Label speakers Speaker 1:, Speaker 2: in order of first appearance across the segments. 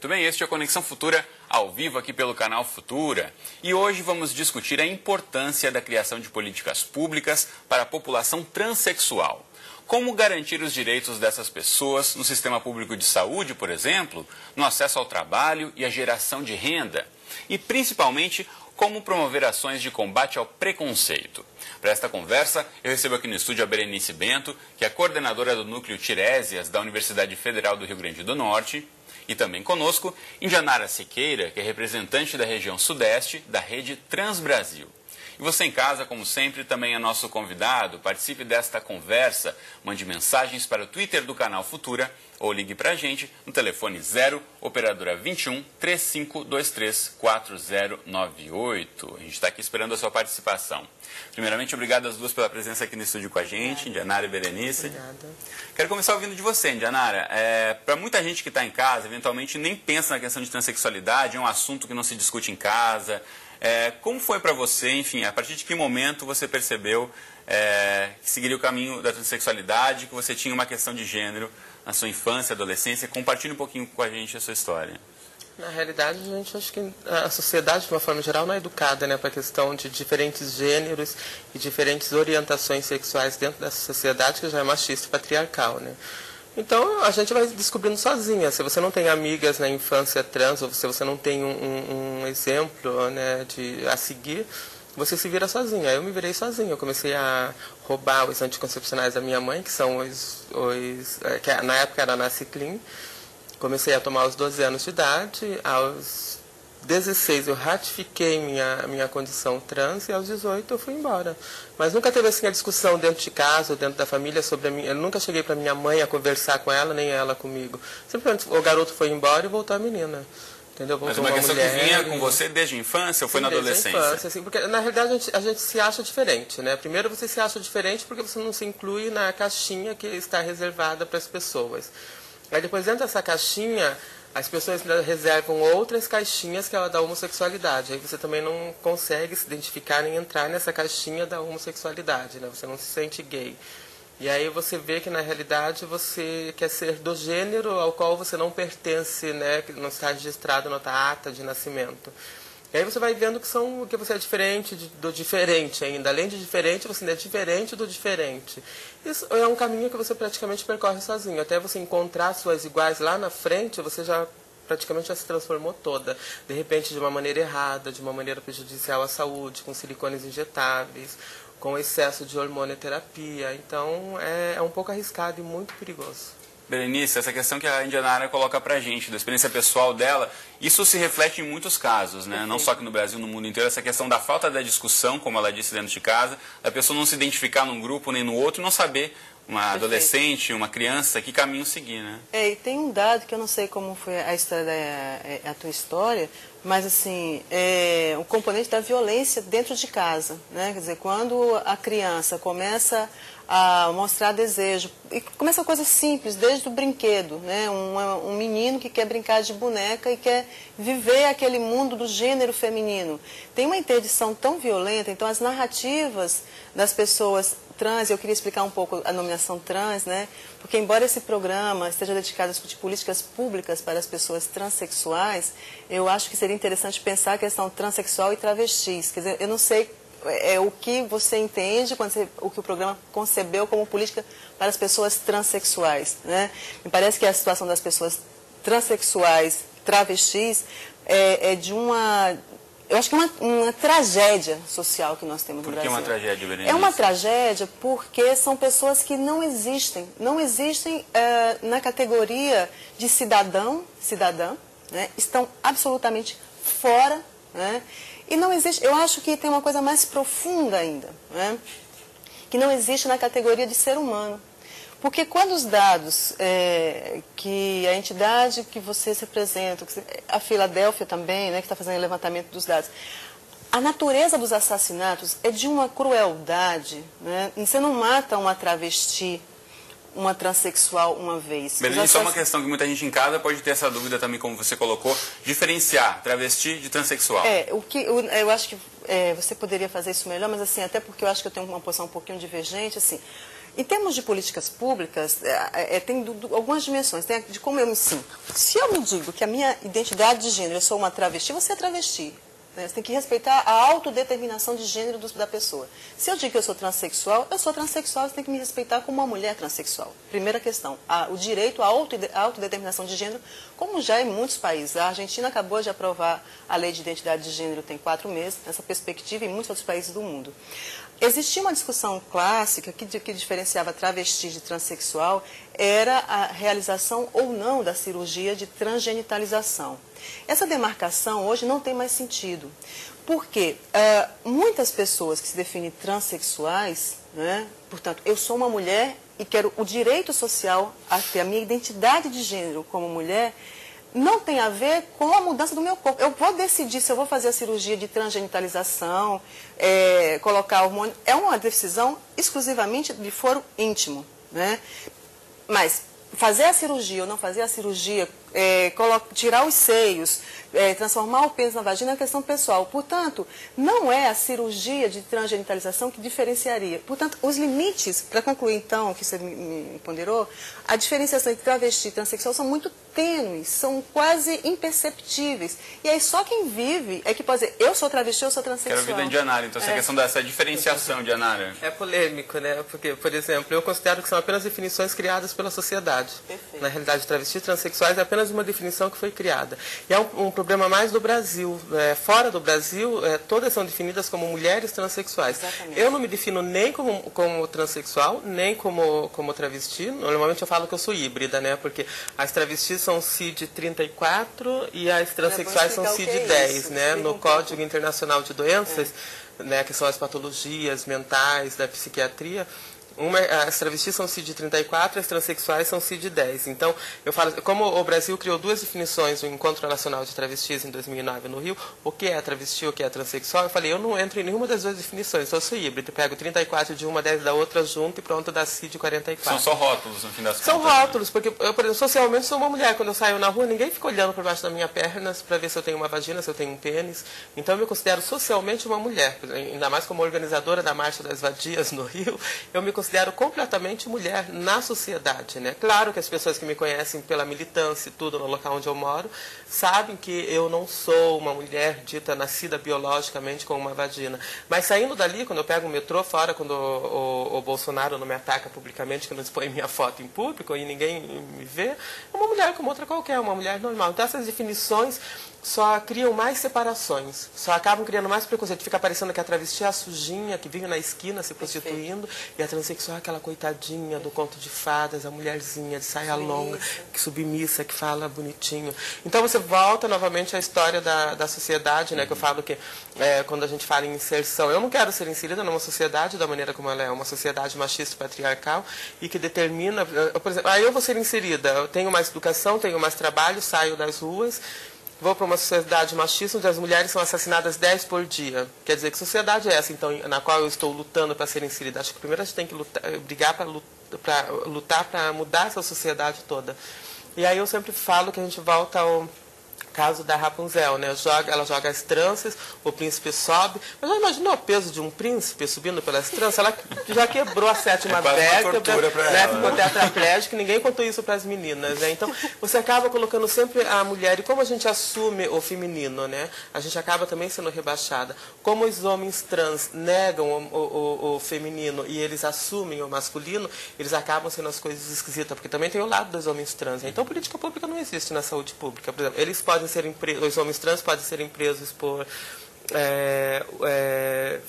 Speaker 1: Muito bem, este é a Conexão Futura, ao vivo aqui pelo canal Futura. E hoje vamos discutir a importância da criação de políticas públicas para a população transexual. Como garantir os direitos dessas pessoas no sistema público de saúde, por exemplo, no acesso ao trabalho e à geração de renda. E, principalmente, como promover ações de combate ao preconceito. Para esta conversa, eu recebo aqui no estúdio a Berenice Bento, que é coordenadora do Núcleo Tiresias da Universidade Federal do Rio Grande do Norte. E também conosco, Indianara Siqueira, que é representante da região sudeste da rede Transbrasil. E você em casa, como sempre, também é nosso convidado. Participe desta conversa, mande mensagens para o Twitter do canal Futura ou ligue para a gente no telefone 0 operadora 21 3523 4098. A gente está aqui esperando a sua participação. Primeiramente, obrigado às duas pela presença aqui no estúdio com a gente, Indianara e Berenice.
Speaker 2: Obrigada.
Speaker 1: Quero começar ouvindo de você, Indianara. Para muita gente que está em casa, eventualmente nem pensa na questão de transexualidade, é um assunto que não se discute em casa. Como foi para você, enfim, a partir de que momento você percebeu que seguiria o caminho da transexualidade, que você tinha uma questão de gênero na sua infância, adolescência? Compartilhe um pouquinho com a gente a sua história.
Speaker 2: Na realidade, a gente acha que a sociedade, de uma forma geral, não é educada, né, para a questão de diferentes gêneros e diferentes orientações sexuais dentro dessa sociedade que já é machista e patriarcal, né? Então, a gente vai descobrindo sozinha. Se você não tem amigas na infância trans, ou se você não tem um exemplo, né, a seguir, você se vira sozinha. Eu me virei sozinha. Eu comecei a roubar os anticoncepcionais da minha mãe, que são que na época era Nasciclin. Comecei a tomar aos 12 anos de idade. Aos 16 eu ratifiquei minha condição trans e aos 18 eu fui embora. Mas nunca teve assim a discussão dentro de casa ou dentro da família sobre a minha... Eu nunca cheguei para minha mãe a conversar com ela, nem ela comigo. Simplesmente o garoto foi embora e voltou a menina. Entendeu?
Speaker 1: Mas uma questão que vinha com você desde a infância ou foi na adolescência?
Speaker 2: Desde a infância, assim, porque na realidade a gente se acha diferente, né? Primeiro você se acha diferente porque você não se inclui na caixinha que está reservada para as pessoas. Aí depois dentro dessa caixinha, as pessoas reservam outras caixinhas que é a da homossexualidade. Aí você também não consegue se identificar nem entrar nessa caixinha da homossexualidade, né? Você não se sente gay. E aí você vê que na realidade você quer ser do gênero ao qual você não pertence, né? Que não está registrado na tua ata de nascimento. E aí você vai vendo que você é diferente do diferente ainda. Além de diferente, você ainda é diferente do diferente. Isso é um caminho que você praticamente percorre sozinho. Até você encontrar suas iguais lá na frente, você praticamente já se transformou toda. De repente, de uma maneira errada, de uma maneira prejudicial à saúde, com silicones injetáveis, com excesso de hormonoterapia. Então, é um pouco arriscado e muito perigoso.
Speaker 1: Berenice, essa questão que a Indianara coloca pra gente, da experiência pessoal dela, isso se reflete em muitos casos, né? Não só aqui no Brasil, no mundo inteiro, essa questão da falta da discussão, como ela disse dentro de casa, da pessoa não se identificar num grupo nem no outro, não saber, uma adolescente, uma criança, que caminho seguir, né?
Speaker 3: E tem um dado que eu não sei como foi a história a tua história, mas assim, o componente da violência dentro de casa, né? Quer dizer, quando a criança começa a mostrar desejo, e começa coisas simples, desde o brinquedo, né? Um menino que quer brincar de boneca e quer viver aquele mundo do gênero feminino. Tem uma interdição tão violenta, então as narrativas das pessoas trans, eu queria explicar um pouco a nomeação trans, né? Porque embora esse programa esteja dedicado a discutir políticas públicas para as pessoas transexuais, eu acho que seria interessante pensar a questão transexual e travestis. Quer dizer, eu não sei o que você entende, o que o programa concebeu como política para as pessoas transexuais, né? Me parece que a situação das pessoas transexuais, travestis, eu acho que é uma tragédia social que nós temos no Brasil.
Speaker 1: Por que uma tragédia, Berenice?
Speaker 3: É uma tragédia porque são pessoas que não existem na categoria de cidadã, né? Estão absolutamente fora, né? E não existe, eu acho que tem uma coisa mais profunda ainda, né? Que não existe na categoria de ser humano. Porque quando os dados que a entidade que vocês representam, a Filadélfia também, né, que está fazendo o levantamento dos dados, a natureza dos assassinatos é de uma crueldade, né? Você não mata uma travesti, uma transexual uma vez.
Speaker 1: Berenice, só uma questão que muita gente em casa pode ter essa dúvida também, como você colocou, diferenciar travesti de transexual.
Speaker 3: Eu acho que você poderia fazer isso melhor, mas assim, até porque eu acho que eu tenho uma posição um pouquinho divergente, assim, Em termos de políticas públicas, tem algumas dimensões. Tem de como eu me sinto. Se eu me digo que a minha identidade de gênero, eu sou uma travesti, você é travesti. Né? Você tem que respeitar a autodeterminação de gênero da pessoa. Se eu digo que eu sou transexual, você tem que me respeitar como uma mulher transexual. Primeira questão, o direito à autodeterminação de gênero, como já em muitos países. A Argentina acabou de aprovar a lei de identidade de gênero tem 4 meses, nessa perspectiva, em muitos outros países do mundo. Existia uma discussão clássica que diferenciava travesti de transexual, era a realização ou não da cirurgia de transgenitalização. Essa demarcação hoje não tem mais sentido, porque muitas pessoas que se definem transexuais, né, portanto, eu sou uma mulher e quero o direito social a ter a minha identidade de gênero como mulher, não tem a ver com a mudança do meu corpo. Eu vou decidir se eu vou fazer a cirurgia de transgenitalização, colocar hormônio. É uma decisão exclusivamente de foro íntimo, né? Mas fazer a cirurgia ou não fazer a cirurgia, tirar os seios, transformar o pênis na vagina é uma questão pessoal. Portanto, não é a cirurgia de transgenitalização que diferenciaria. Portanto, os limites, para concluir então, que você me ponderou, a diferenciação entre travesti e transexual são muito tênues, são quase imperceptíveis. E aí só quem vive é que pode dizer, eu sou travesti, eu sou transexual.
Speaker 1: Quero a vida de Anara, então essa questão dessa diferenciação de Anara.
Speaker 2: É polêmico, né? Porque, por exemplo, eu considero que são apenas definições criadas pela sociedade.
Speaker 3: Perfeito.
Speaker 2: Na realidade, travestis e transexuais é apenas uma definição que foi criada. E é um problema mais do Brasil. Fora do Brasil, todas são definidas como mulheres transexuais.
Speaker 3: Exatamente.
Speaker 2: Eu não me defino nem como transexual, nem como travesti. Normalmente eu falo que eu sou híbrida, né? Porque as travestis são CID 34 e as transexuais são CID 10, né? No Código Internacional de Doenças, né, que são as patologias mentais da psiquiatria, as travestis são CID 34 e as transexuais são CID 10. Então, eu falo, como o Brasil criou 2 definições no Encontro Nacional de Travestis em 2009 no Rio, o que é travesti, o que é transexual, eu falei, eu não entro em nenhuma das 2 definições, eu sou híbrido, eu pego 34 de uma, 10 da outra junto e pronto, dá CID 44.
Speaker 1: São só rótulos, no fim das contas.
Speaker 2: São rótulos, porque eu, por exemplo, socialmente sou uma mulher, quando eu saio na rua, ninguém fica olhando por baixo das minhas pernas para ver se eu tenho uma vagina, se eu tenho um pênis. Então, eu me considero socialmente uma mulher, ainda mais como organizadora da Marcha das Vadias no Rio, eu me considero completamente mulher na sociedade, né? Claro que as pessoas que me conhecem pela militância e tudo no local onde eu moro, sabem que eu não sou uma mulher dita nascida biologicamente com uma vagina. Mas saindo dali, quando eu pego o metrô fora, quando o Bolsonaro não me ataca publicamente, que não expõe minha foto em público e ninguém me vê, é uma mulher como outra qualquer, uma mulher normal. Então essas definições só criam mais separações, só acabam criando mais preconceito. Fica parecendo que a travesti é a sujinha, que vive na esquina se prostituindo, e a transexual é aquela coitadinha do conto de fadas, a mulherzinha de saia longa, que submissa, que fala bonitinho. Então você volta novamente à história da sociedade, né, que eu falo que quando a gente fala em inserção, eu não quero ser inserida numa sociedade da maneira como ela é, uma sociedade machista patriarcal e que determina, por exemplo, eu vou ser inserida, eu tenho mais educação, tenho mais trabalho, saio das ruas, vou para uma sociedade machista onde as mulheres são assassinadas 10 por dia. Quer dizer, que sociedade é essa, então, na qual eu estou lutando para ser inserida? Acho que primeiro a gente tem que brigar para lutar para mudar essa sociedade toda. E aí eu sempre falo que a gente volta ao caso da Rapunzel, né? Ela joga as tranças, o príncipe sobe. Mas já imaginou o peso de um príncipe subindo pelas tranças? Ela já quebrou a 7ª vértebra, né? Ficou tetraplégica, ninguém contou isso para as meninas, né? Então, você acaba colocando sempre a mulher, e como a gente assume o feminino, né? A gente acaba também sendo rebaixada. Como os homens trans negam o feminino e eles assumem o masculino, eles acabam sendo as coisas esquisitas, porque também tem o lado dos homens trans, né? Então, política pública não existe na saúde pública. Por exemplo, eles podem os homens trans podem ser presos por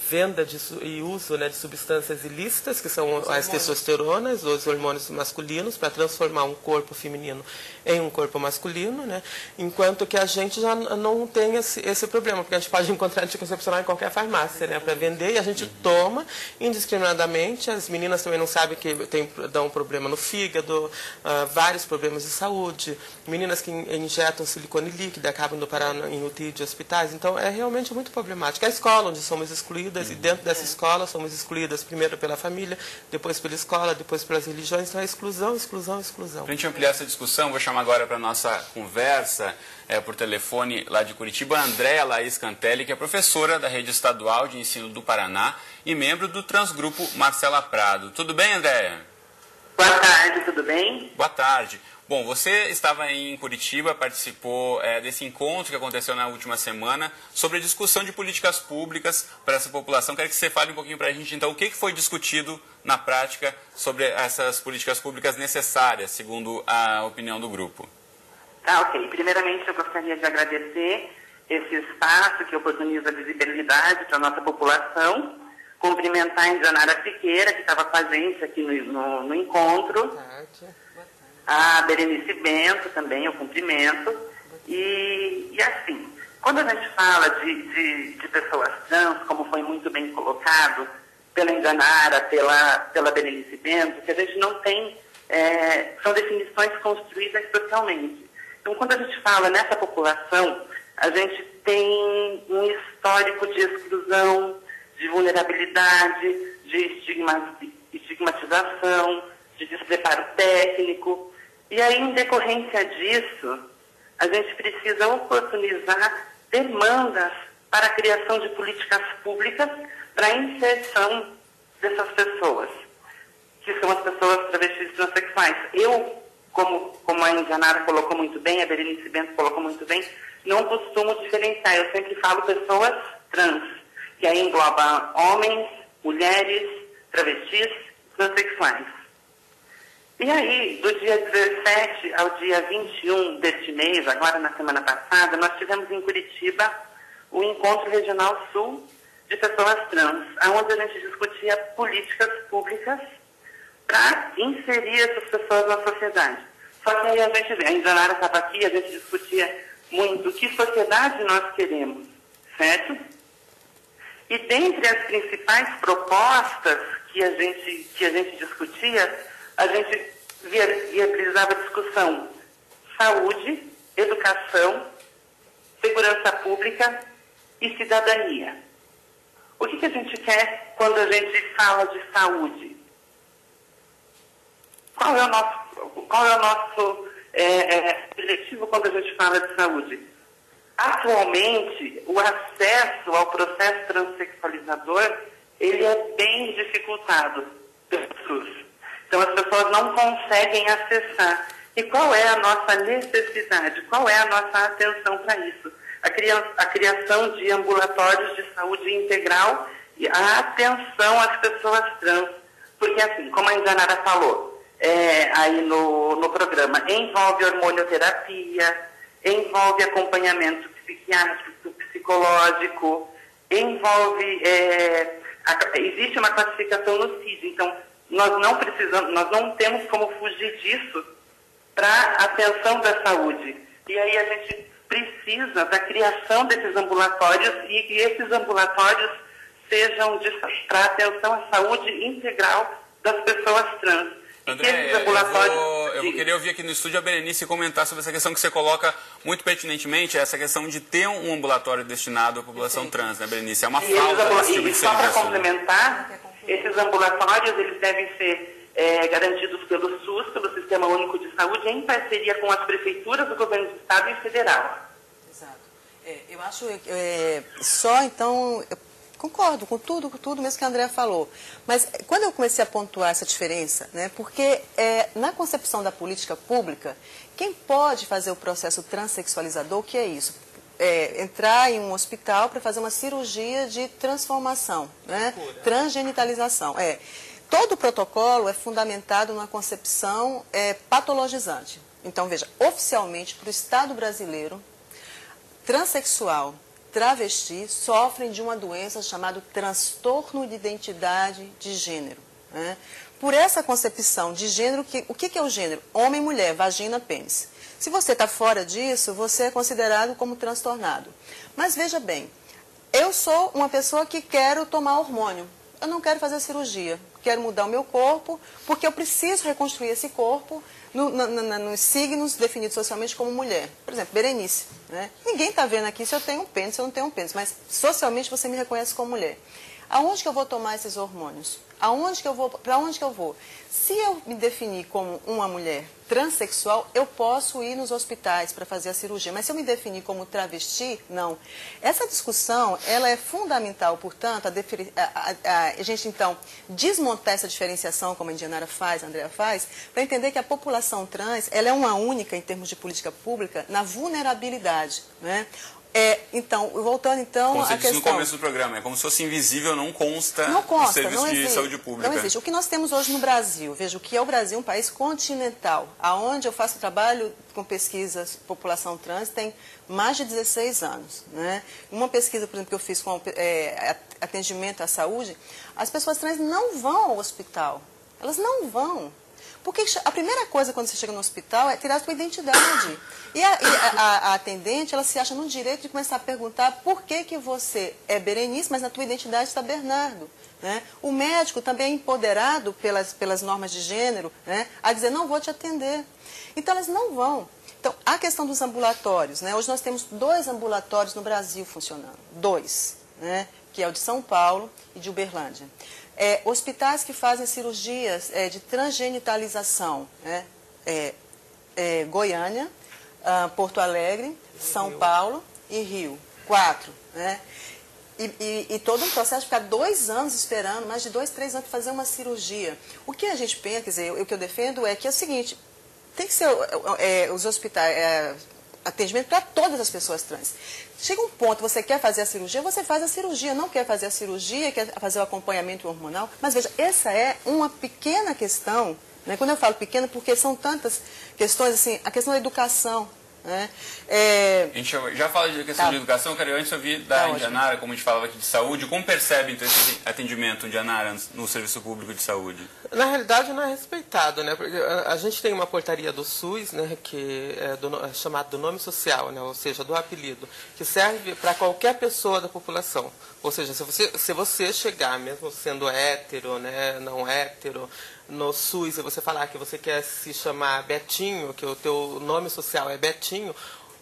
Speaker 2: venda e uso, né, de substâncias ilícitas, que são as testosteronas, os hormônios masculinos, para transformar um corpo feminino em um corpo masculino, né, enquanto que a gente já não tem esse problema, porque a gente pode encontrar anticoncepcional em qualquer farmácia, né, para vender, e a gente toma indiscriminadamente. As meninas também não sabem que dão um problema no fígado, vários problemas de saúde, meninas que injetam silicone líquido acabam indo parar em UTI de hospitais. Então é realmente muito muito problemática. A escola, onde somos excluídas, e dentro dessa escola somos excluídas primeiro pela família, depois pela escola, depois pelas religiões. Então é exclusão, exclusão, exclusão.
Speaker 1: Para a gente ampliar essa discussão, vou chamar agora para a nossa conversa por telefone lá de Curitiba, a Andréa Laís Cantelli, que é professora da Rede Estadual de Ensino do Paraná e membro do Transgrupo Marcela Prado. Tudo bem, Andréa?
Speaker 4: Boa tarde, tudo bem?
Speaker 1: Boa tarde. Bom, você estava em Curitiba, participou desse encontro que aconteceu na última semana sobre a discussão de políticas públicas para essa população. Quero que você fale um pouquinho para a gente, então, o que foi discutido na prática sobre essas políticas públicas necessárias, segundo a opinião do grupo.
Speaker 4: Tá, ok. Primeiramente, eu gostaria de agradecer esse espaço que oportuniza a visibilidade para a nossa população, cumprimentar a Indianara Siqueira, que estava com a gente aqui no encontro.
Speaker 2: Boa tarde.
Speaker 4: A Berenice Bento também, eu cumprimento. E assim, quando a gente fala de pessoas trans, como foi muito bem colocado pela Indianara, pela Berenice Bento, que a gente não tem, são definições construídas socialmente. Então, quando a gente fala nessa população, a gente tem um histórico de exclusão, de vulnerabilidade, de estigmatização, de despreparo técnico. E aí, em decorrência disso, a gente precisa oportunizar demandas para a criação de políticas públicas para a inserção dessas pessoas, que são as pessoas travestis e transexuais. Eu, como a Indianara colocou muito bem, a Berenice Bento colocou muito bem, não costumo diferenciar. Eu sempre falo pessoas trans, que aí engloba homens, mulheres, travestis, transexuais. E aí, do dia 17 ao dia 21 deste mês, agora na semana passada, nós tivemos em Curitiba o Encontro Regional Sul de Pessoas Trans, onde a gente discutia políticas públicas para inserir essas pessoas na sociedade. Só que aí a Indianara estava aqui, a gente discutia muito que sociedade nós queremos, certo? E dentre as principais propostas que a gente discutia, a gente viabilizava a discussão saúde, educação, segurança pública e cidadania. O que a gente quer quando a gente fala de saúde? Qual é o nosso objetivo quando a gente fala de saúde? Atualmente, o acesso ao processo transexualizador, ele é bem dificultado pelo SUS. Então, as pessoas não conseguem acessar. E qual é a nossa necessidade? Qual é a nossa atenção para isso? A criação de ambulatórios de saúde integral e a atenção às pessoas trans. Porque, assim, como a Indianara falou aí no programa, envolve hormonioterapia, envolve acompanhamento psiquiátrico, psicológico, envolve... existe uma classificação no CID, então nós não temos como fugir disso para a atenção da saúde. E aí a gente precisa da criação desses ambulatórios e que esses ambulatórios sejam para atenção à saúde integral das pessoas trans.
Speaker 1: André, eu vou querer ouvir aqui no estúdio a Berenice comentar sobre essa questão que você coloca muito pertinentemente, essa questão de ter um ambulatório destinado à população trans, né, Berenice? É uma falta desse tipo de serviço.
Speaker 4: E só para complementar, esses ambulatórios eles devem ser garantidos pelo SUS, pelo Sistema Único de Saúde, em parceria com as prefeituras do governo do Estado e federal.
Speaker 3: Exato. Eu acho só, então... Concordo com tudo mesmo que a Andréa falou. Mas quando eu comecei a pontuar essa diferença, né, porque na concepção da política pública, quem pode fazer o processo transexualizador, o que é isso? Entrar em um hospital para fazer uma cirurgia de transformação, né, transgenitalização. Todo o protocolo é fundamentado numa concepção patologizante. Então, veja, oficialmente, para o Estado brasileiro, transexual, travesti sofrem de uma doença chamada transtorno de identidade de gênero. Né? Por essa concepção de gênero, o que é o gênero? Homem, mulher, vagina, pênis. Se você está fora disso, você é considerado como transtornado. Mas veja bem, eu sou uma pessoa que quero tomar hormônio. Eu não quero fazer cirurgia. quero mudar o meu corpo, porque eu preciso reconstruir esse corpo nos signos definidos socialmente como mulher. Por exemplo, Berenice. Né? Ninguém está vendo aqui se eu tenho um pênis, se eu não tenho um pênis, mas socialmente você me reconhece como mulher. Aonde que eu vou tomar esses hormônios? Para onde que eu vou? Se eu me definir como uma mulher transexual, eu posso ir nos hospitais para fazer a cirurgia. Mas se eu me definir como travesti, não. Essa discussão, ela é fundamental, portanto, a gente, então, desmontar essa diferenciação, como a Indianara faz, a Andrea faz, para entender que a população trans, ela é uma única, em termos de política pública, na vulnerabilidade, né? Então, voltando então
Speaker 1: como você
Speaker 3: à questão...
Speaker 1: disse no começo do programa, é como se fosse invisível, não consta
Speaker 3: no
Speaker 1: serviço de saúde pública.
Speaker 3: Não existe. O que nós temos hoje no Brasil, veja, o que é o Brasil, um país continental, aonde eu faço trabalho com pesquisas população trans tem mais de 16 anos. Né? Uma pesquisa, por exemplo, que eu fiz com atendimento à saúde, as pessoas trans não vão ao hospital. Elas não vão. Porque a primeira coisa quando você chega no hospital é tirar a sua identidade. E a atendente, ela se acha no direito de começar a perguntar por que você é Berenice, mas na tua identidade está Bernardo. Né? O médico também é empoderado pelas normas de gênero, né? A dizer, não vou te atender. Então, elas não vão. Então, a questão dos ambulatórios, né? Hoje nós temos 2 ambulatórios no Brasil funcionando. 2, né? Que é o de São Paulo e de Uberlândia. Hospitais que fazem cirurgias de transgenitalização, né? Goiânia, Porto Alegre, São Paulo e Rio. 4. Né? E todo um processo de ficar 2 anos esperando, mais de 2, 3 anos para fazer uma cirurgia. O que a gente pensa, quer dizer, o que eu defendo é que é o seguinte, tem que ser os hospitais... atendimento para todas as pessoas trans. Chega um ponto, você quer fazer a cirurgia, você faz a cirurgia. Não quer fazer a cirurgia, quer fazer o acompanhamento hormonal. Mas veja, essa é uma pequena questão, né? Quando eu falo pequena, porque são tantas questões, assim, a questão da educação. Né?
Speaker 1: A gente já fala de questão de educação, eu quero antes ouvir da Indianara, como a gente falava aqui de saúde, como percebe então, esse atendimento, Indianara, no serviço público de saúde?
Speaker 2: Na realidade não é respeitado, né? Porque a gente tem uma portaria do SUS, né, que é chamada do nome social, né, ou seja, do apelido, que serve para qualquer pessoa da população. Ou seja, se você chegar, mesmo sendo hétero, né, não hétero, no SUS, e você falar que você quer se chamar Betinho, que o teu nome social é Betinho,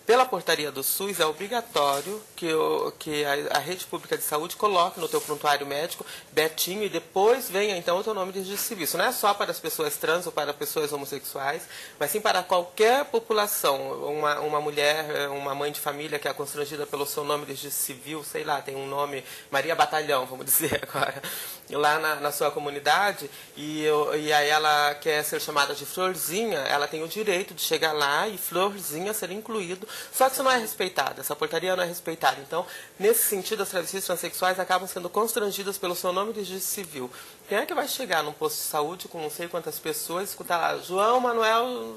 Speaker 2: pela portaria do SUS é obrigatório que a rede pública de saúde coloque no teu prontuário médico Betinho e depois venha então o teu nome de registro civil. Isso não é só para as pessoas trans ou para pessoas homossexuais, mas sim para qualquer população. Uma mulher, uma mãe de família que é constrangida pelo seu nome de registro civil, sei lá, tem um nome, Maria Batalhão, vamos dizer agora, lá na sua comunidade, e aí ela quer ser chamada de Florzinha, ela tem o direito de chegar lá e Florzinha ser incluído. Só que isso não é respeitado, essa portaria não é respeitada. Então, nesse sentido, as travestis transexuais acabam sendo constrangidas pelo seu nome de registro civil. Quem é que vai chegar num posto de saúde com não sei quantas pessoas e escutar lá, João Manuel...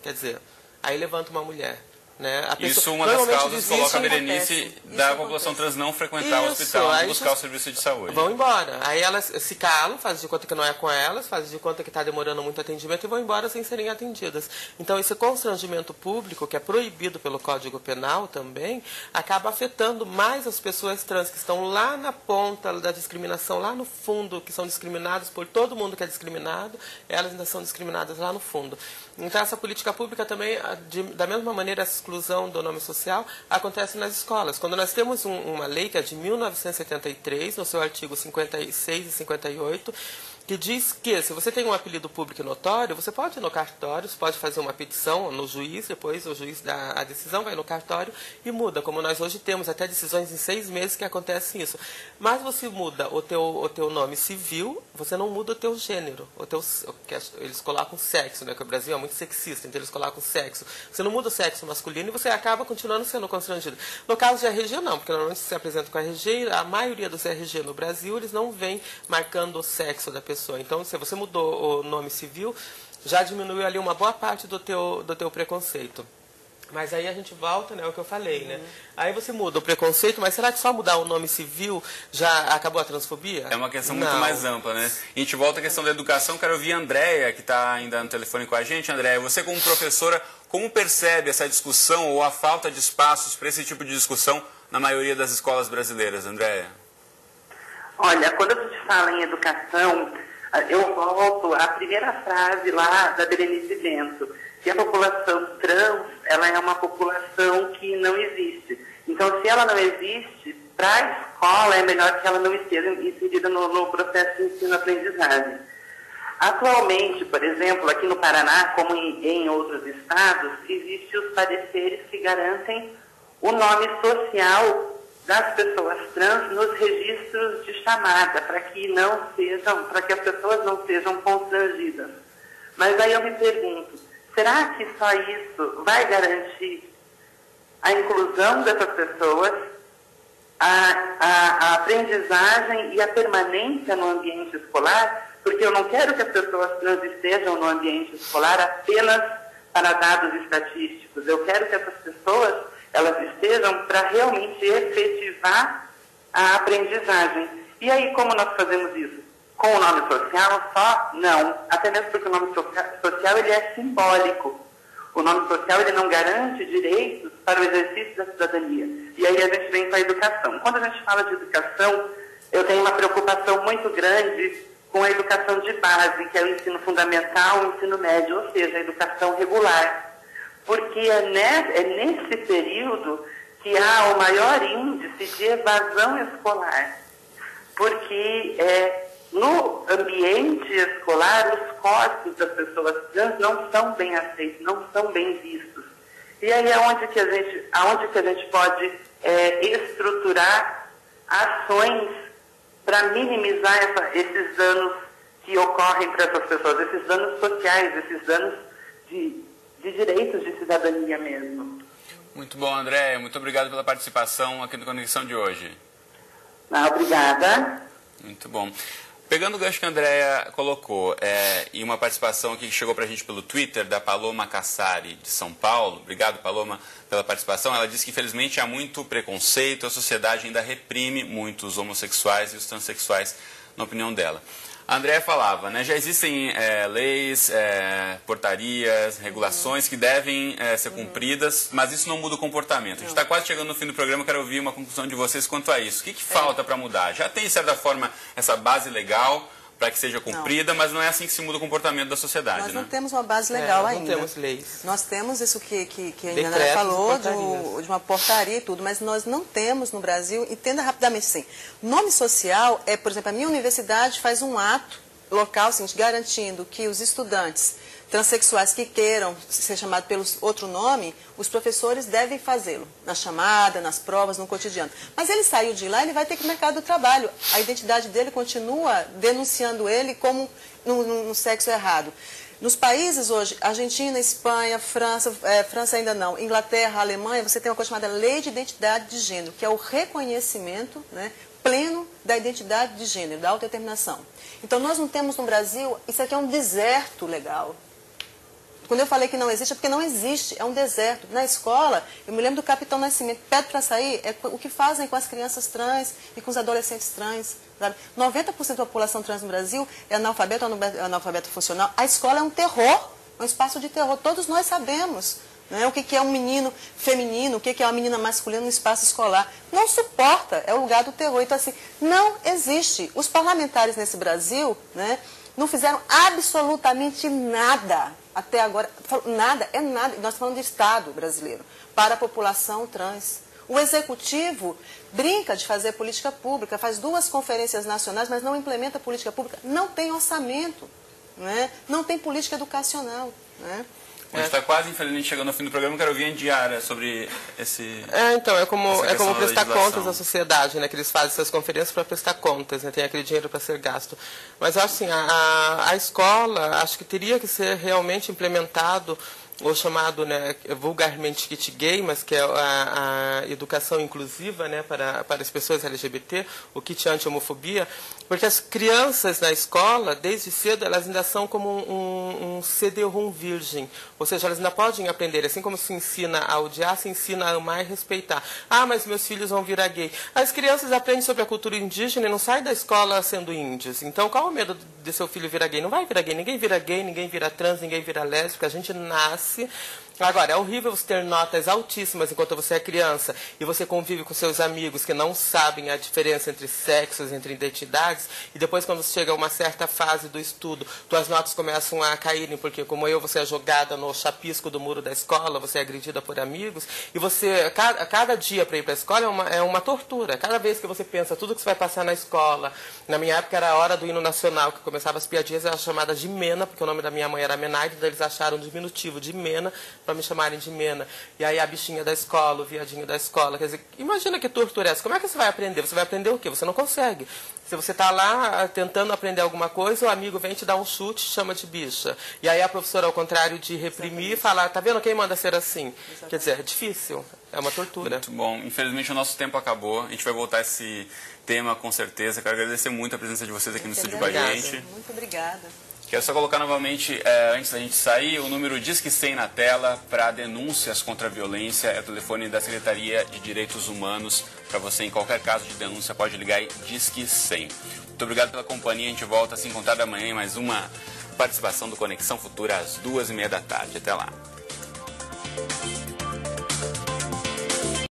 Speaker 2: Quer dizer, aí levanta uma mulher. Né?
Speaker 1: Isso uma das causas coloca a Berenice da população trans não frequentar o hospital e buscar o serviço de saúde.
Speaker 2: Vão embora. Aí elas se calam, fazem de conta que não é com elas, fazem de conta que está demorando muito atendimento e vão embora sem serem atendidas. Então esse constrangimento público, que é proibido pelo Código Penal também, acaba afetando mais as pessoas trans que estão lá na ponta da discriminação, lá no fundo, que são discriminadas por todo mundo que é discriminado, elas ainda são discriminadas lá no fundo. Então essa política pública também, da mesma maneira, essa exclusão do nome social acontece nas escolas. Quando nós temos uma lei que é de 1973, no seu artigo 56 e 58, que diz que se você tem um apelido público notório, você pode ir no cartório, você pode fazer uma petição no juiz, depois o juiz dá a decisão, vai no cartório e muda, como nós hoje temos até decisões em 6 meses que acontece isso. Mas você muda o teu nome civil, você não muda o teu gênero, eles colocam sexo, né, que o Brasil é muito sexista, então eles colocam sexo. Você não muda o sexo masculino e você acaba continuando sendo constrangido. No caso de RG, não, porque normalmente se apresenta com RG, a maioria dos RG no Brasil, eles não vêm marcando o sexo da pessoa. Então, se você mudou o nome civil, já diminuiu ali uma boa parte do teu preconceito. Mas aí a gente volta, né, o que eu falei, né? Aí você muda o preconceito, mas será que só mudar o nome civil já acabou a transfobia?
Speaker 1: É uma questão muito mais ampla, né? E a gente volta à questão da educação. Quero ouvir a Andrea, que está ainda no telefone com a gente. Andrea, você como professora, como percebe essa discussão ou a falta de espaços para esse tipo de discussão na maioria das escolas brasileiras, Andrea?
Speaker 4: Olha, quando a gente fala em educação, eu volto à primeira frase lá da Berenice Bento, que a população trans, ela é uma população que não existe. Então, se ela não existe, para a escola é melhor que ela não esteja inserida no processo de ensino-aprendizagem. Atualmente, por exemplo, aqui no Paraná, como em outros estados, existem os pareceres que garantem o nome social das pessoas trans nos registros de chamada, para que as pessoas não sejam constrangidas. Mas aí eu me pergunto, será que só isso vai garantir a inclusão dessas pessoas, a aprendizagem e a permanência no ambiente escolar? Porque eu não quero que as pessoas trans estejam no ambiente escolar apenas para dados estatísticos. Eu quero que essas pessoas elas estejam para realmente efetivar a aprendizagem. E aí, como nós fazemos isso? Com o nome social só? Não. Até mesmo porque o nome social ele é simbólico. O nome social ele não garante direitos para o exercício da cidadania. E aí a gente vem para a educação. Quando a gente fala de educação, eu tenho uma preocupação muito grande com a educação de base, que é o ensino fundamental, o ensino médio, ou seja, a educação regular. Porque é nesse período que há o maior índice de evasão escolar. Porque no ambiente escolar, os corpos das pessoas trans não são bem aceitos, não são bem vistos. E aí é onde que a gente pode estruturar ações para minimizar esses danos que ocorrem para essas pessoas, esses danos sociais, esses danos de direitos de cidadania mesmo.
Speaker 1: Muito bom, André. Muito obrigado pela participação aqui no Conexão de hoje.
Speaker 4: Obrigada.
Speaker 1: Muito bom. Pegando o gancho que a Andréa colocou, e uma participação aqui que chegou para a gente pelo Twitter, da Paloma Cassari, de São Paulo. Obrigado, Paloma, pela participação. Ela disse que, infelizmente, há muito preconceito, a sociedade ainda reprime muito os homossexuais e os transexuais, na opinião dela. A Andréa falava, né, já existem leis, portarias, regulações que devem ser cumpridas, mas isso não muda o comportamento. A gente está quase chegando no fim do programa, eu quero ouvir uma conclusão de vocês quanto a isso. O que falta para mudar? Já tem, de certa forma, essa base legal para que seja cumprida, mas não é assim que se muda o comportamento da sociedade.
Speaker 3: Nós não temos uma base legal ainda.
Speaker 2: Não temos leis.
Speaker 3: Nós temos isso que a Ana falou, de uma portaria e tudo, mas nós não temos no Brasil, entenda rapidamente assim, nome social é, por exemplo, a minha universidade faz um ato local, assim, garantindo que os estudantes transexuais que queiram ser chamados pelo outro nome, os professores devem fazê-lo, na chamada, nas provas, no cotidiano. Mas ele saiu de lá, ele vai ter que ir para o mercado do trabalho. A identidade dele continua denunciando ele como no sexo errado. Nos países hoje, Argentina, Espanha, França ainda não, Inglaterra, Alemanha, você tem uma coisa chamada Lei de Identidade de Gênero, que é o reconhecimento, né, pleno da identidade de gênero, da autodeterminação. Então, nós não temos no Brasil, isso aqui é um deserto legal. Quando eu falei que não existe, é porque não existe, é um deserto. Na escola, eu me lembro do Capitão Nascimento, pede para sair, é o que fazem com as crianças trans e com os adolescentes trans. Sabe? 90% da população trans no Brasil é analfabeto funcional. A escola é um terror, é um espaço de terror, todos nós sabemos. Né? O que é um menino feminino, o que é uma menina masculina no espaço escolar. Não suporta, é o lugar do terror. Então, assim, não existe. Os parlamentares nesse Brasil, né, não fizeram absolutamente nada até agora. Nada, é nada. Nós estamos falando de Estado brasileiro, para a população trans. O Executivo brinca de fazer política pública, faz 2 conferências nacionais, mas não implementa política pública. Não tem orçamento, né? Não tem política educacional, né?
Speaker 1: A gente está quase, infelizmente, chegando ao fim do programa. Eu quero ouvir a Diara sobre esse...
Speaker 2: Então, é como prestar contas à sociedade, né? Que eles fazem essas conferências para prestar contas, né? Tem aquele dinheiro para ser gasto. Mas eu acho assim, a escola, acho que teria que ser realmente implementado o chamado, né, vulgarmente kit gay, mas que é a educação inclusiva, né, para as pessoas LGBT, o kit anti-homofobia, porque as crianças na escola, desde cedo, elas ainda são como um CD-ROM virgem, ou seja, elas ainda podem aprender, assim como se ensina a odiar, se ensina a amar e respeitar. Ah, mas meus filhos vão virar gay. As crianças aprendem sobre a cultura indígena e não saem da escola sendo índios. Então, qual o medo de seu filho virar gay? Não vai virar gay, ninguém vira trans, ninguém vira lésbica, a gente nasce Agora, é horrível você ter notas altíssimas enquanto você é criança e você convive com seus amigos que não sabem a diferença entre sexos, entre identidades, e depois quando você chega a uma certa fase do estudo, suas notas começam a caírem, porque como você é jogada no chapisco do muro da escola, você é agredida por amigos, e você, cada dia para ir para a escola é uma tortura. Cada vez que você pensa tudo que você vai passar na escola, na minha época era a hora do hino nacional, que começava as piadinhas, era chamada de Mena, porque o nome da minha mãe era Menaide, então eles acharam um diminutivo de Mena, para me chamarem de Mena. E aí a bichinha da escola, o viadinho da escola. Quer dizer, imagina que tortura é essa. Como é que você vai aprender? Você vai aprender o quê? Você não consegue. Se você está lá tentando aprender alguma coisa, o amigo vem te dar um chute, chama de bicha. E aí a professora, ao contrário de reprimir, fala, tá vendo quem manda ser assim? Exatamente. Quer dizer, é difícil. É uma tortura.
Speaker 1: Muito bom. Infelizmente o nosso tempo acabou. A gente vai voltar a esse tema com certeza. Quero agradecer muito a presença de vocês aqui no estúdio com a gente.
Speaker 3: Muito obrigada.
Speaker 1: Quero só colocar novamente, antes da gente sair, o número Disque 100 na tela para denúncias contra a violência. É o telefone da Secretaria de Direitos Humanos. Para você, em qualquer caso de denúncia, pode ligar e Disque 100. Muito obrigado pela companhia. A gente volta a se encontrar amanhã em mais uma participação do Conexão Futura às 2h30 da tarde. Até lá.